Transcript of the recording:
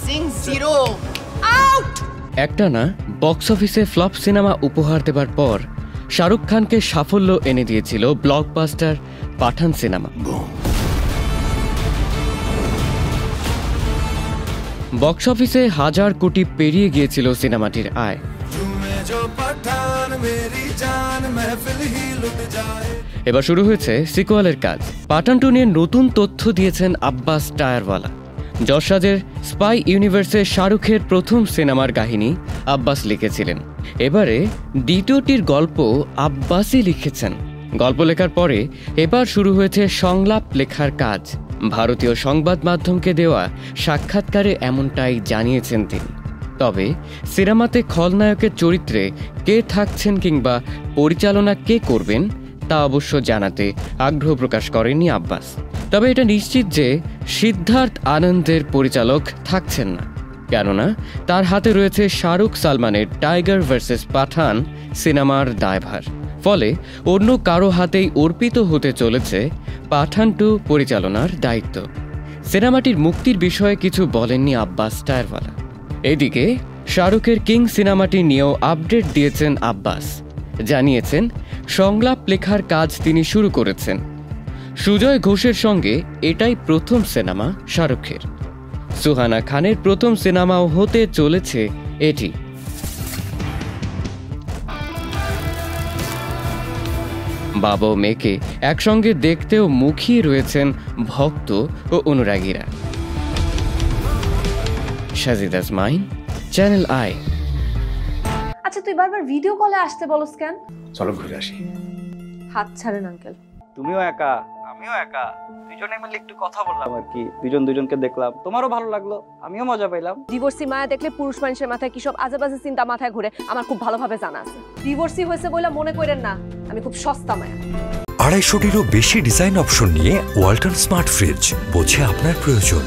Singh zero out. একটানা box অফিসে flop cinema উপহার দেবার পর শাহরুখ খানকে সাফল্য এনে দিয়েছিল ব্লকবাস্টার পাঠান সিনেমা। বক্স অফিসে 1000 কোটি পেরিয়ে গিয়েছিল সিনেমাটির আয়। এবার শুরু হয়েছে সিকুয়ালের কাজ। পাঠান 2 নিয়ে নতুন তথ্য দিয়েছেন আব্বাস টায়ারওয়ালা। যশরাজের স্পাই ইউনিভার্সে শাহরুখের প্রথম সিনেমার কাহিনী আব্বাস লিখেছিলেন। এবারে দ্বিতীয়টির গল্প আব্বাসই লিখেছেন। গল্প লেখার পরে এবার শুরু হয়েছে সংলাপ লেখার কাজ। ভারতীয় সংবাদ মাধ্যমকে দেওয়া সাক্ষাৎকারে এমনটাই জানিয়েছেন তিনি। তবে সিনেমাতে খলনায়কের চরিত্রে কে থাকছেন কিংবা পরিচালনা কে করবেন তা অবশ্য জানাতে আগ্রহ প্রকাশ করেননি আব্বাস। তবে এটা নিশ্চিত যে সিদ্ধার্থ আনন্দের পরিচালক থাকছেন না, কেননা তার হাতে রয়েছে শাহরুখ সালমানের টাইগার ভার্সেস পাঠান সিনেমার দায়ভার। ফলে অন্য কারো হাতেই অর্পিত হতে চলেছে পাঠান 2 পরিচালনার দায়িত্ব। সিনেমাটির মুক্তির বিষয়ে কিছু বলেননি আব্বাস টায়ারওয়ালা। এদিকে শাহরুখের কিং সিনেমাটি নিয়েও আপডেট দিয়েছেন আব্বাস। জানিয়েছেন সংলাপ লেখার কাজ তিনি শুরু করেছেন। সুজয় ঘোষের সঙ্গে এটাই প্রথম সিনেমা শাহরুখের। সুহানা খানের প্রথম সিনেমাও হতে চলেছে এটি। বাবা মেয়েকে একসঙ্গে দেখতেও মুখিয়ে রয়েছেন ভক্ত ও অনুরাগীরা। সাজিদ আজমাইন, চ্যানেল আই। আচ্ছা তুই বারবার ভিডিও কলে আসতে বলস কেন? চলো ঘুরে আসি। হাত ছাড়েন আঙ্কেল। তুমিও একা আমিও একা, দুজনে মিলে একটু কথা বললাম আর কি। দুজনকে দেখলাম, তোমারও ভালো লাগলো, আমিও মজা পাইলাম। ডিভোর্সি মায়া দেখলে পুরুষ মানুষের মাথায় কি সব আজেবাজে চিন্তা মাথায় ঘুরে আমার খুব ভালোভাবে জানা আছে। ডিভোর্সি হয়েছে বলে মনে করেন না আমি খুব সস্তা মায়া। 250টিরও বেশি ডিজাইন অপশন নিয়ে ওয়ালটন স্মার্ট ফ্রিজ, বোঝে আপনার প্রয়োজন।